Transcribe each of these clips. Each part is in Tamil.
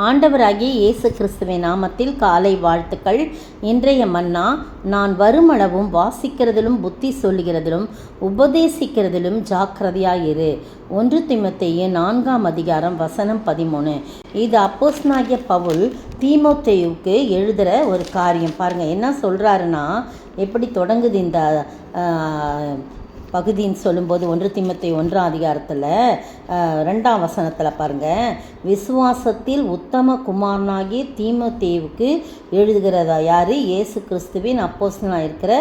ஆண்டவராகிய இயேசு கிறிஸ்துவின் நாமத்தில் காலை வாழ்த்துக்கள். இன்றைய மன்னா, நான் வருமளவும் வாசிக்கிறதிலும் புத்தி சொல்லுகிறதிலும் உபதேசிக்கிறதிலும் ஜாக்கிரதையாயிரு. 1 தீமோத்தேயு 4ஆம் அதிகாரம் வசனம் 13. இது அப்போஸ்தலனாகிய பவுல் தீமோத்தேயுவுக்கு எழுதுகிற ஒரு காரியம். பாருங்கள் என்ன சொல்கிறாருன்னா, எப்படி தொடங்குது இந்த பகுதின்னு சொல்லும்போது 1 தீமோத்தேயு 1ஆம் அதிகாரத்தில் 2ஆம் வசனத்தில் பாருங்கள், விசுவாசத்தில் உத்தம குமாரனாகிய தீமோத்தேயுவுக்கு எழுதுகிறதா யார்? இயேசு கிறிஸ்துவின் அப்போஸ்தலனாக இருக்கிற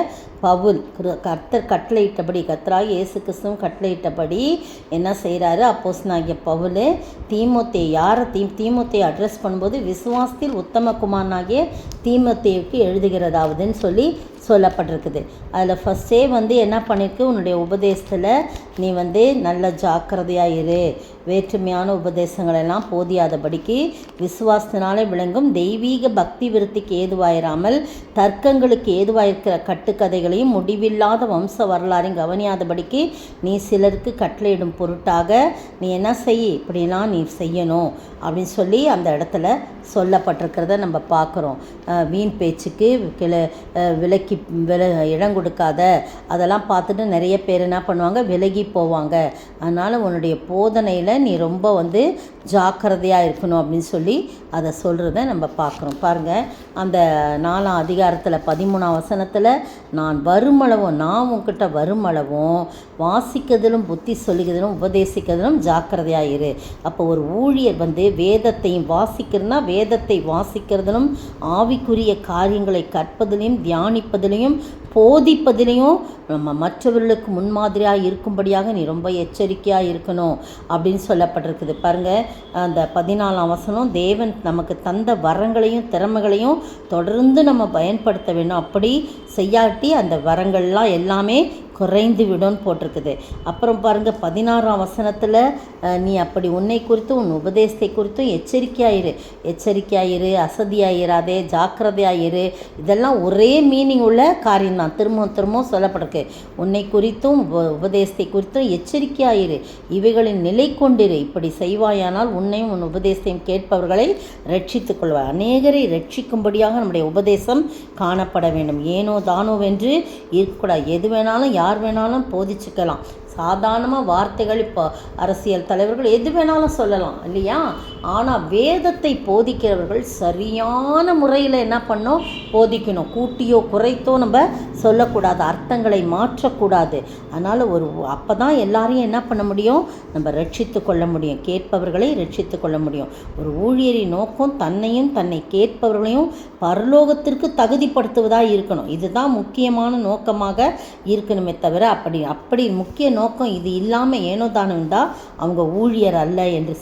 பவுல். கர்த்தர் கட்டளையிட்டபடி, கர்த்தராகிய இயேசு கிறிஸ்துவும் கட்டளையிட்டபடி என்ன செய்கிறாரு? அப்போஸ்தலனாகிய பவுல் தீமோத்தேயை அட்ரஸ் பண்ணும்போது விசுவாசத்தில் உத்தம குமாரனாகிய தீமோத்தேயுவுக்கு எழுதுகிறதாவதுன்னு சொல்லப்பட்டிருக்குது. அதில் ஃபஸ்ட்டே என்ன பண்ணியிருக்கு? உன்னுடைய உபதேசத்தில் நீ நல்ல ஜாக்கிரதையாக இரு. வேற்றுமையான உபதேசங்களெல்லாம் போதியாதபடிக்கு விசுவாசத்தினாலே விளங்கும் தெய்வீக பக்தி விருத்திக்கு ஏதுவாயிராமல் தர்க்கங்களுக்கு ஏதுவாயிருக்கிற கட்டுக்கதைகளையும் முடிவில்லாத வம்ச வரலாறையும் கவனியாதபடிக்கு நீ சிலருக்கு கட்டளையிடும் பொருட்டாக நீ என்ன செய், இப்படிலாம் நீ செய்யணும் அப்படின்னு அந்த இடத்துல சொல்லப்பட்டிருக்கிறத நம்ம பார்க்குறோம். வீண் பேச்சுக்கு விலக்கி இடம் கொடுக்காத, அதெல்லாம் பார்த்துட்டு நிறைய பேர் என்ன பண்ணுவாங்க? விலகி போவாங்க. அதனால் உன்னுடைய போதனையில் நீ ரொம்ப ஜாக்கிரதையாக இருக்கணும் அப்படின்னு அதை சொல்கிறத நம்ம பார்க்குறோம். பாருங்கள், அந்த 4ஆம் அதிகாரத்தில் 13ஆம் வசனத்தில், நான் வருமளவும், நான் உங்ககிட்ட வருமளவும் வாசிக்கிறதிலும் புத்தி சொல்லுகிறதிலும் உபதேசிக்கிறதிலும் ஜாக்கிரதையாக இரு. அப்போ ஒரு ஊழியர் வேதத்தையும் வாசிக்கிறதுனா வேதத்தை வாசிக்கிறதிலும் ஆவிக்குரிய காரியங்களை கற்பதிலையும் தியானிப்பதிலையும் போதிப்பதிலையும் நம்ம மற்றவர்களுக்கு முன்மாதிரியாக இருக்கும்படியாக நீ ரொம்ப எச்சரிக்கையாக இருக்கணும் அப்படின்னு சொல்லப்பட்டிருக்குது. பாருங்கள், அந்த 14ஆம் வசனம், தேவன் நமக்கு தந்த வரங்களையும் திறமைகளையும் தொடர்ந்து நம்ம பயன்படுத்த வேண்டும். அப்படி செய்யாட்டி அந்த வரங்கள்லாம் எல்லாமே குறைந்து விடும்னு போட்டிருக்குது. அப்புறம் பாருங்கள், 16ஆம் வசனத்தில், நீ அப்படி உன்னை குறித்தும் உன் உபதேசத்தை குறித்தும் எச்சரிக்கையாயிரு, அசதியாயிராதே, ஜாக்கிரதையாயிரு. இதெல்லாம் ஒரே மீனிங் உள்ள காரியம் தான். திரும்பவும் சொல்லப்பட்டிருக்கு. உன்னை குறித்தும் உபதேசத்தை குறித்தும் எச்சரிக்கையாயிரு, இவைகளின் நிலை கொண்டிரு. இப்படி செய்வாயானால் உன்னையும் உன் உபதேசத்தையும் கேட்பவர்களை ரட்சித்துக் கொள்வார். அநேகரை ரட்சிக்கும்படியாக நம்முடைய உபதேசம் காணப்பட வேண்டும். ஏனோ தானோ வென்று இருக்கக்கூடாது. எது வேணாலும் யார் வேணாலும் போதிச்சுக்கலாம். சாதாரணமாக வார்த்தைகள் இப்போ அரசியல் தலைவர்கள் எது வேணாலும் சொல்லலாம் இல்லையா? ஆனால் வேதத்தை போதிக்கிறவர்கள் சரியான முறையில் என்ன பண்ணோம்? போதிக்கணும். கூட்டியோ குறைத்தோ நம்ம சொல்லக்கூடாது, அர்த்தங்களை மாற்றக்கூடாது. அதனால் அப்போ தான் எல்லாரையும் என்ன பண்ண முடியும்? நம்ம ரட்சித்து கொள்ள முடியும், கேட்பவர்களை ரட்சித்து கொள்ள முடியும். ஒரு ஊழியரின் நோக்கம் தன்னையும் தன்னை கேட்பவர்களையும் பரலோகத்திற்கு தகுதிப்படுத்துவதாக இருக்கணும். இதுதான் முக்கியமான நோக்கமாக இருக்கணுமே தவிர அப்படி முக்கிய நோக்கம் இது இல்லாமல் ஏனோ தானுண்டா அவங்க ஊழியர் அல்ல என்று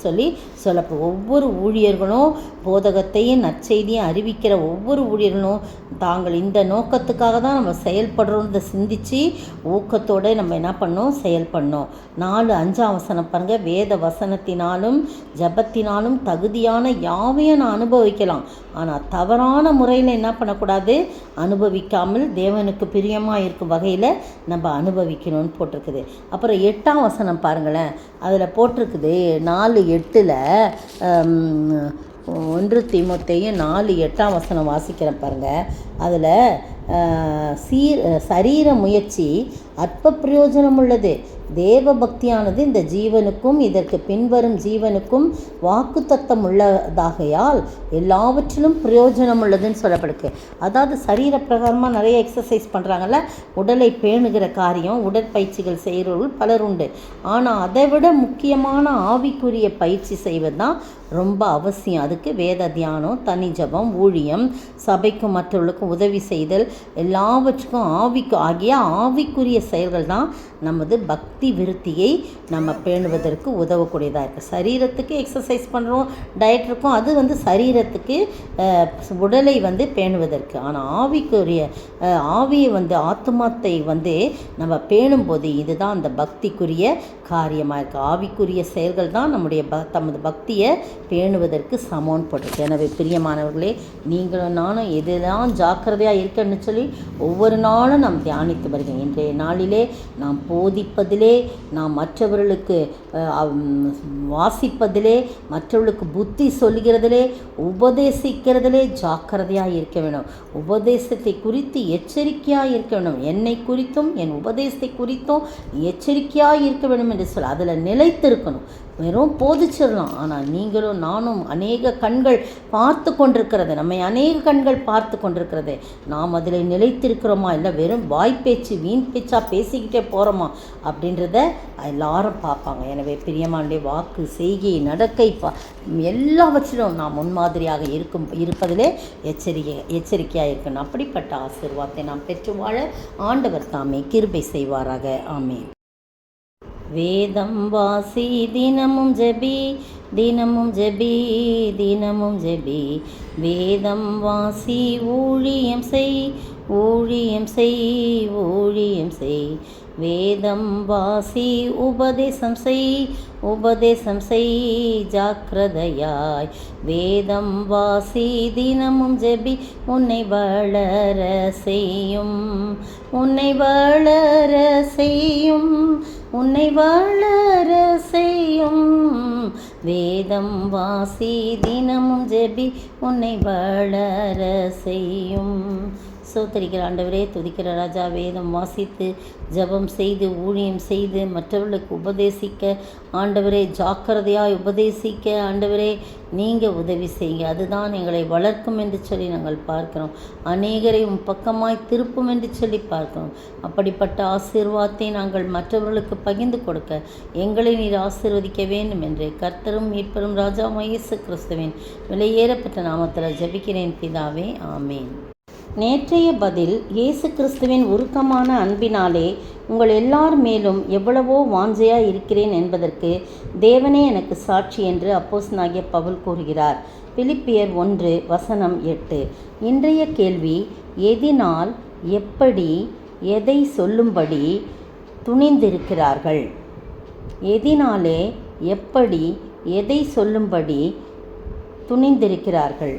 சொல்லப்படும். ஒவ்வொரு ஊழியர்களும் போதகத்தையும் நற்செய்தியும் அறிவிக்கிற ஒவ்வொரு ஊழியர்களும் தாங்கள் இந்த நோக்கத்துக்காக தான் நம்ம செயல்படுறோம்னு சிந்தித்து ஊக்கத்தோடு நம்ம என்ன பண்ணோம்? செயல்படணும். 4-5ஆம் வசனம் பாருங்கள், வேத வசனத்தினாலும் ஜபத்தினாலும் தகுதியான யாவையும் நான் அனுபவிக்கலாம், ஆனால் தவறான முறையில் என்ன பண்ணக்கூடாது? அனுபவிக்காமல் தேவனுக்கு பிரியமாக இருக்கும் வகையில் நம்ம அனுபவிக்கணும்னு போட்டிருக்குது. அப்புறம் 8ஆம் வசனம் பாருங்களேன், அதில் போட்டிருக்குது 4:8. 1 தீமோத்தேயு 4:8ஆம் வசனம் வாசிக்கிறேன் பாருங்கள். அதில் சரீர முயற்சி அற்ப பிரயோஜனம் உள்ளது, தேவ பக்தியானது இந்த ஜீவனுக்கும் இதற்கு பின்வரும் ஜீவனுக்கும் வாக்குத்தத்தம் உள்ளதாகையால் எல்லாவற்றிலும் பிரயோஜனம் உள்ளதுன்னு சொல்லப்படுது. அதாவது சரீர பிரகாரமாக நிறைய எக்ஸசைஸ் பண்ணுறாங்கல்ல, உடலை பேணுகிற காரியம், உடற்பயிற்சிகள் செய்கிறவர்கள் பலர் உண்டு. ஆனால் அதை விட முக்கியமான ஆவிக்குரிய பயிற்சி செய்வது தான் ரொம்ப அவசியம். அதுக்கு வேத தியானம், தனி ஜபம், ஊழியம், சபைக்கும் மற்றவர்களுக்கும் உதவி செய்தல், எல்லாவற்றுக்கும் ஆவிக்குரிய செயல்கள் தான் நமது பக்தி விருத்தியை நம்ம பேணுவதற்கு உதவக்கூடியதாக இருக்குது. சரீரத்துக்கு எக்ஸசைஸ் பண்ணுறோம், டயட் இருக்கும், அது சரீரத்துக்கு உடலை பேணுவதற்கு. ஆனால் ஆவியை ஆத்மாத்தை நம்ம பேணும்போது இதுதான் அந்த பக்திக்குரிய காரியமாக இருக்குது. ஆவிக்குரிய செயல்கள் தான் நம்முடைய தமது பக்தியை பேணுவதற்கு சமோன் போட்டிருக்கு. எனவே பிரியமானவர்களே, நீங்களும் நானும் எதெல்லாம் ஜாக்கிரதையாக இருக்கன்னு சொல்லி ஒவ்வொரு நாளும் நாம் தியானித்து வருகிறோம். இன்றைய நாளிலே நாம் போதிப்பதிலே, நாம் மற்றவர்களுக்கு வாசிப்பதிலே, மற்றவர்களுக்கு புத்தி சொல்கிறதிலே, உபதேசிக்கிறதிலே ஜாக்கிரதையாக இருக்க வேணும். உபதேசத்தை குறித்து எச்சரிக்கையாக இருக்க வேணும். என்னை குறித்தும் என் உபதேசத்தை குறித்தும் எச்சரிக்கையாக இருக்க வேண்டும் என்று சொல்ல, அதில் நிலைத்திருக்கணும். வெறும் போதிச்சிடலாம், ஆனால் நீங்களும் நானும் அநேக கண்கள் பார்த்து கொண்டிருக்கிறது, நம்மை அநேக கண்கள் பார்த்து கொண்டிருக்கிறது, நாம் அதில் நிலைத்திருக்கிறோமா, இல்லை வெறும் வாய்ப்பேச்சு வீண் பேச்சாக பேசிக்கிட்டே போகிறோமா அப்படின்றத எல்லாரும் பார்ப்பாங்க. எனவே பிரியமானுடைய வாக்கு, செய்கை, நடக்கை எல்லாவற்றிலும் நாம் முன்மாதிரியாக இருப்பதிலே எச்சரிக்கையாக இருக்கணும். அப்படிப்பட்ட ஆசீர்வாதத்தை நாம் பெற்று வாழ ஆண்டவர் தாமே கிருபை செய்வாராக. ஆமென். வேதம் வாசி, தினமும் ஜெபி, தினமும் ஜெபி, தினமும் ஜெபி. வேதம் வாசி, ஊழியம் செய், ஊழியம் செய், ஊழியம் செய். வேதம் வாசி, உபதேசம் செய், உபதேசம் செய் ஜாக்கிரதையாய். வேதம் வாசி, தினமும் ஜெபி, உன்னை வளர செய்யும், உன்னை வளர செய்யும், உன்னை வளர செய்யும். வேதம் வாசி, தினமும் ஜெபி, உன்னை வளர செய்யும். சோத்தரிக்கிற ஆண்டவரே, துதிக்கிற ராஜா, வேதம் வாசித்து ஜபம் செய்து ஊழியம் செய்து மற்றவர்களுக்கு உபதேசிக்க ஆண்டவரே, ஜாக்கிரதையாய் உபதேசிக்க ஆண்டவரே நீங்கள் உதவி செய்யுங்க. அதுதான் எங்களை வளர்க்கும் என்று சொல்லி நாங்கள் பார்க்கிறோம். அநேகரை பக்கமாய் திருப்பும் என்று சொல்லி பார்க்கிறோம். அப்படிப்பட்ட ஆசீர்வாதத்தை நாங்கள் மற்றவர்களுக்கு பகிர்ந்து கொடுக்க எங்களை நீர் ஆசீர்வதிக்க வேண்டும் என்று கர்த்தரும் மீட்பரும் ராஜாவாகிய இயேசு கிறிஸ்துவின் விலையேறப்பட்ட நாமத்தில் ஜெபிக்கிறேன் பிதாவே, ஆமேன். நேற்றைய பதில், இயேசு கிறிஸ்துவின் உருக்கமான அன்பினாலே உங்கள் எல்லார் மேலும் எவ்வளவோ வாஞ்சையாக இருக்கிறேன் என்பதற்கு தேவனே எனக்கு சாட்சி என்று அப்போஸ்தலனாகிய பவுல் கூறுகிறார். பிலிப்பியர் 1:8. இன்றைய கேள்வி, எதினால், எப்படி, எதை சொல்லும்படி துணிந்திருக்கிறார்கள்? எதினாலே, எப்படி, எதை சொல்லும்படி துணிந்திருக்கிறார்கள்?